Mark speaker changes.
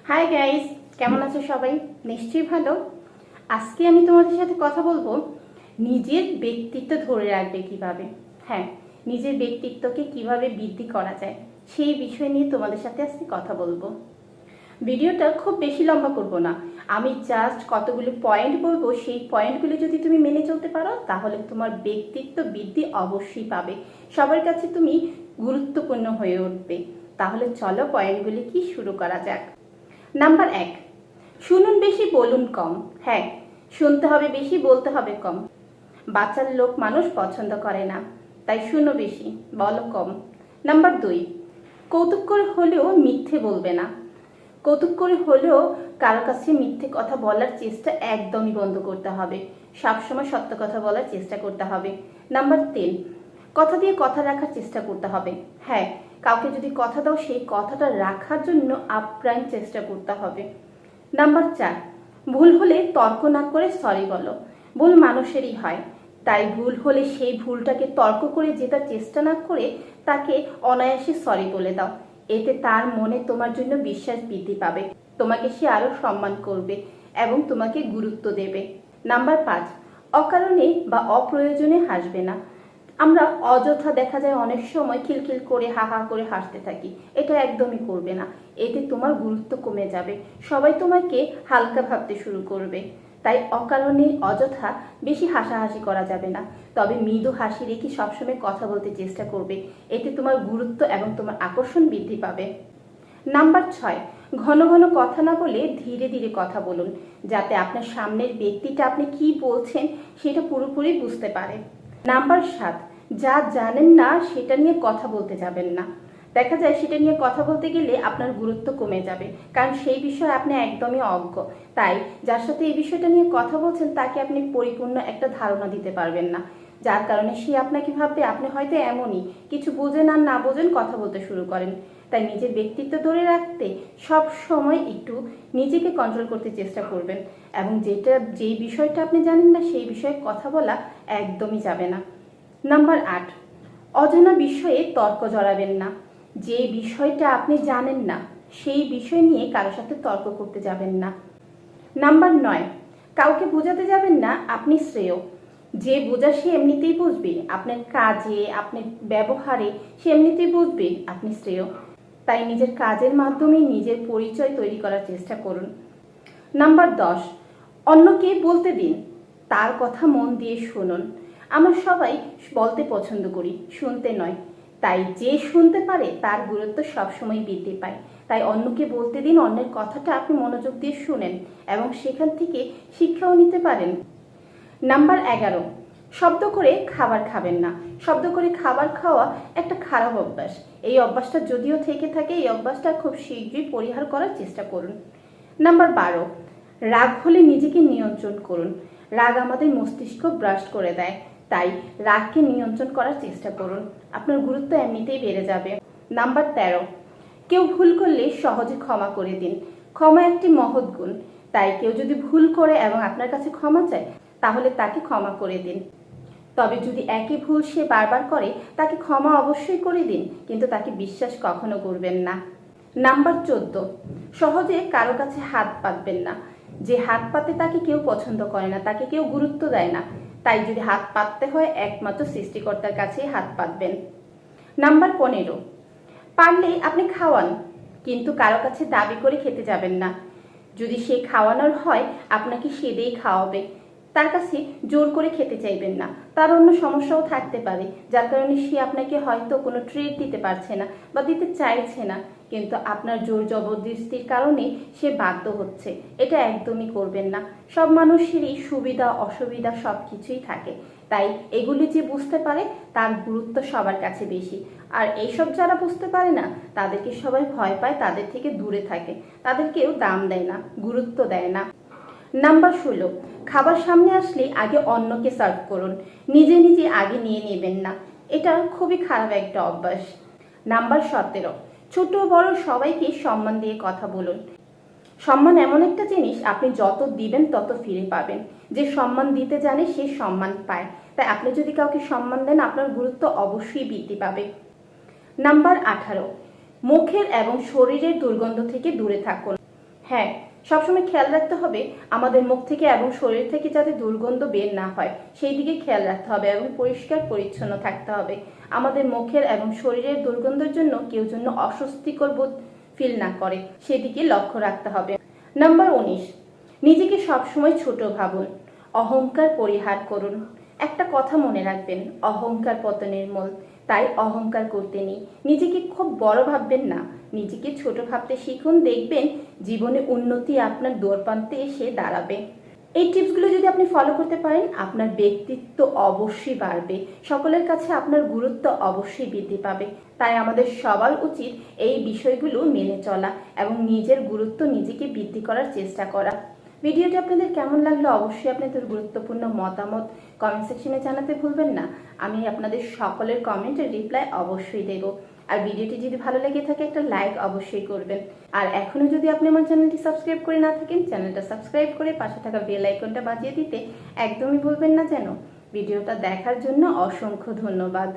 Speaker 1: Hi guys, কেমন আছো সবাই? নিশ্চয়ই ভালো। আজকে আমি তোমাদের সাথে কথা বলবো নিজের ব্যক্তিত্ব ধরে রাখবে কিভাবে। হ্যাঁ, নিজের ব্যক্তিত্বকে কিভাবে বৃদ্ধি করা যায় সেই বিষয় নিয়ে তোমাদের সাথে আজকে কথা বলবো। ভিডিওটা খুব বেশি লম্বা করব না, আমি জাস্ট কতগুলো পয়েন্ট বলবো, সেই পয়েন্টগুলো যদি তুমি মেনে চলতে পারো তাহলে তোমার ব্যক্তিত্ব বৃদ্ধি অবশ্যই পাবে, সবার কাছে তুমি গুরুত্বপূর্ণ হয়ে উঠবে। তাহলে চলো পয়েন্টগুলি কি শুরু করা যাক। নাম্বার 1, শুনুন বেশি বলুন কম। হ্যাঁ, শুনতে হবে বেশি, বলতে হবে কম। বাচ্চার লোক মানুষ পছন্দ করে না, তাই শুনো বেশি, বলো কম। নাম্বার 2, কৌতুক করে হলেও মিথ্যে বলবে না। কৌতুক করে হলেও কারো কাছে মিথ্যে কথা বলার চেষ্টা একদমই বন্ধ করতে হবে, সবসময় সত্য কথা বলার চেষ্টা করতে হবে। নাম্বার 3, কথা দিয়ে কথা রাখার চেষ্টা করতে হবে। হ্যাঁ, কাউকে যদি কথা দাও সেই কথাটা রাখার জন্য আপ্রাণ চেষ্টা করতে হবে। নাম্বার 4, ভুল হলে তর্ক না করে সরি বলো। ভুল মানুষেরই হয়, তাই ভুল হলে সেই ভুলটাকে তর্ক করে জেতার চেষ্টা না করে তাকে অনায়াসে সরি বলে দাও। এতে তার মনে তোমার জন্য বিশ্বাস বৃদ্ধি পাবে, তোমাকে সে আরো সম্মান করবে এবং তোমাকে গুরুত্ব দেবে। নাম্বার 5, অকারণে বা অপ্রয়োজনে হাসবে না। আমরা অযথা দেখা যায় অনেক সময় খিলখিল করে হা হা করে হাসতে থাকি, এটা একদমই করবে না। এতে তোমার গুরুত্ব কমে যাবে, সবাই তোমাকে হালকা ভাবতে শুরু করবে। তাই অকারণে অযথা বেশি হাসাহাসি করা যাবে না, তবে মৃদু হাসি রেখে সবসময় কথা বলতে চেষ্টা করবে, এতে তোমার গুরুত্ব এবং তোমার আকর্ষণ বৃদ্ধি পাবে। নাম্বার 6, ঘন ঘন কথা না বলে ধীরে ধীরে কথা বলুন, যাতে আপনার সামনের ব্যক্তিটা আপনি কি বলছেন সেটা পুরোপুরি বুঝতে পারে। নাম্বার 7, যা জানেন না সেটা নিয়ে কথা বলতে যাবেন না। দেখা যায় সেটা নিয়ে কথা বলতে গেলে আপনার গুরুত্ব কমে যাবে, কারণ সেই বিষয়ে আপনি একদমই অজ্ঞ। তাই যার সাথে এই বিষয়টা নিয়ে কথা বলছেন তাকে আপনি পরিপূর্ণ একটা ধারণা দিতে পারবেন না, যার কারণে সে আপনাকে ভাববে আপনি হয়তো এমনই, কিছু বোঝেন আর না বোঝেন কথা বলতে শুরু করেন। তাই নিজের ব্যক্তিত্ব ধরে রাখতে সব সময় একটু নিজেকে কন্ট্রোল করতে চেষ্টা করবেন, এবং যেই বিষয়টা আপনি জানেন না সেই বিষয়ে কথা বলা একদমই যাবে না। নাম্বার 8, অজানা বিষয়ে তর্ক জড়াবেন না। যে বিষয়টা আপনি জানেন না সেই বিষয় নিয়ে কারোর সাথে তর্ক করতে যাবেন না। নাম্বার 9, কাউকে বোঝাতে যাবেন না আপনি শ্রেয়। যে বোঝা সে এমনিতেই বুঝবে, আপনার কাজে আপনার ব্যবহারে সে এমনিতেই বুঝবে আপনি শ্রেয়। তাই নিজের কাজের মাধ্যমে নিজের পরিচয় তৈরি করার চেষ্টা করুন। নাম্বার 10, অন্যকে বলতে দিন, তার কথা মন দিয়ে শুনুন। আমরা সবাই বলতে পছন্দ করি, শুনতে নয়। তাই যে শুনতে পারে তার গুরুত্ব সবসময় বৃদ্ধি পায়। তাই অন্যকে বলতে দিন, অন্যের কথাটা আপনি মনোযোগ দিয়ে শুনেন এবং সেখান থেকে শিক্ষাও নিতে পারেন। নাম্বার 11, শব্দ করে খাবার খাবেন না। শব্দ করে খাবার খাওয়া একটা খারাপ অভ্যাস। এই অভ্যাসটা যদিও থেকে থাকে, এই অভ্যাসটা খুব শীঘ্রই পরিহার করার চেষ্টা করুন। নাম্বার 12, রাগ হলে নিজেকে নিয়ন্ত্রণ করুন। রাগ আমাদের মস্তিষ্ক ব্রাস্ট করে দেয়, তাই রাগকে নিয়ন্ত্রণ করার চেষ্টা করুন, আপনার গুরুত্ব এমনিতেই বেড়ে যাবে। নাম্বার 13, কেউ ভুল করলে সহজে ক্ষমা করে দিন। ক্ষমা একটি মহৎ গুণ, তাই কেউ যদি ভুল করে এবং আপনার কাছে ক্ষমা চায় তাহলে তাকে ক্ষমা করে দিন। তবে যদি একই ভুল সে বারবার করে তাকে ক্ষমা অবশ্যই করে দিন, কিন্তু তাকে বিশ্বাস কখনো করবেন না। নাম্বার 14, সহজে কারো কাছে হাত পাতবেন না। যে হাত পাতে তাকে কেউ পছন্দ করে না, তাকে কেউ গুরুত্ব দেয় না। তাই যদি হাত পাততে হয় একমাত্র সৃষ্টিকর্তার কাছেই হাত পাতবেন। নাম্বার 15, পারলে আপনি খাওয়ান, কিন্তু কারো কাছে দাবি করে খেতে যাবেন না। যদি সে খাওয়ানোর হয় আপনাকে সেটাই খাওয়াবে, তার কাছে জোর করে খেতে চাইবেন না। তার অন্য সমস্যাও থাকতে পারে, যার কারণে সে আপনাকে হয়তো কোনো ট্রিট দিতে পারছে না বা দিতে চাইছে না, কিন্তু আপনার জোর জবরদস্তির কারণে সে বাধ্য হচ্ছে। এটা একদমই করবেন না। সব মানুষেরই সুবিধা অসুবিধা সব কিছুই থাকে, তাই এগুলি যে বুঝতে পারে তার গুরুত্ব সবার কাছে বেশি। আর এইসব যারা বুঝতে পারে না তাদেরকে সবাই ভয় পায়, তাদের থেকে দূরে থাকে, তাদেরকেও দাম দেয় না, গুরুত্ব দেয় না। নাম্বার 16, খাবার সামনে আসলে আগে অন্যকে সার্ভ করুন, নিজে নিজে আগে নিয়ে নেবেন না। এটা খুবই খারাপ একটা অভ্যাস। নাম্বার 17, ছোট বড় সবাইকে সম্মান দিয়ে কথা বলুন। সম্মান এমন একটা জিনিস, আপনি যত দিবেন তত ফিরে পাবেন। যে সম্মান দিতে জানে সে সম্মান পায়, তাই আপনি যদি কাউকে সম্মান দেন আপনার গুরুত্ব অবশ্যই বৃদ্ধি পাবে। নাম্বার 18, মুখের এবং শরীরের দুর্গন্ধ থেকে দূরে থাকুন। হ্যাঁ, সবসময় খেয়াল রাখতে হবে আমাদের মুখ থেকে এবং শরীর থেকে যাতে দুর্গন্ধ বের না হয় সেই দিকে খেয়াল রাখতে হবে এবং পরিষ্কার পরিচ্ছন্ন থাকতে হবে। আমাদের মুখের এবং শরীরের দুর্গন্ধের জন্য কেউ যেন অস্বস্তিকর বোধ ফিল না করে সেদিকে লক্ষ্য রাখতে হবে। নাম্বার 19, নিজেকে সবসময় ছোট ভাবুন, অহংকার পরিহার করুন। একটা কথা মনে রাখবেন, অহংকার পতনের মূল। তাই অহংকার করতে নেই। নিজেকে খুব বড় ভাববেন না, নিজেকে ছোট ভাবতে শিখুন। দেখবেন জীবনে উন্নতি আপনার দ্বারপ্রান্তে এসে দাঁড়াবে। এই টিপসগুলো যদি আপনি ফলো করতে পারেন আপনার ব্যক্তিত্ব অবশ্যই বাড়বে, সকলের কাছে আপনার গুরুত্ব অবশ্যই বৃদ্ধি পাবে। তাই আমাদের সবার উচিত এই বিষয়গুলো মেনে চলা এবং নিজের গুরুত্ব নিজেকে বৃদ্ধি করার চেষ্টা করা। ভিডিওটি আপনাদের কেমন লাগলো অবশ্যই আপনাদের গুরুত্বপূর্ণ মতামত কমেন্ট সেকশনে জানাতে ভুলবেন না। আমি আপনাদের সকলের কমেন্টের রিপ্লাই অবশ্যই দেব। আর ভিডিওটি যদি ভালো লেগে থাকে একটা লাইক অবশ্যই করবেন। আর এখনো যদি আপনি আমার চ্যানেলটি সাবস্ক্রাইব করে না থাকেন চ্যানেলটা সাবস্ক্রাইব করে পাশে থাকা বেল আইকনটা বাজিয়ে দিতে একদমই ভুলবেন না যেন। ভিডিওটা দেখার জন্য অসংখ্য ধন্যবাদ।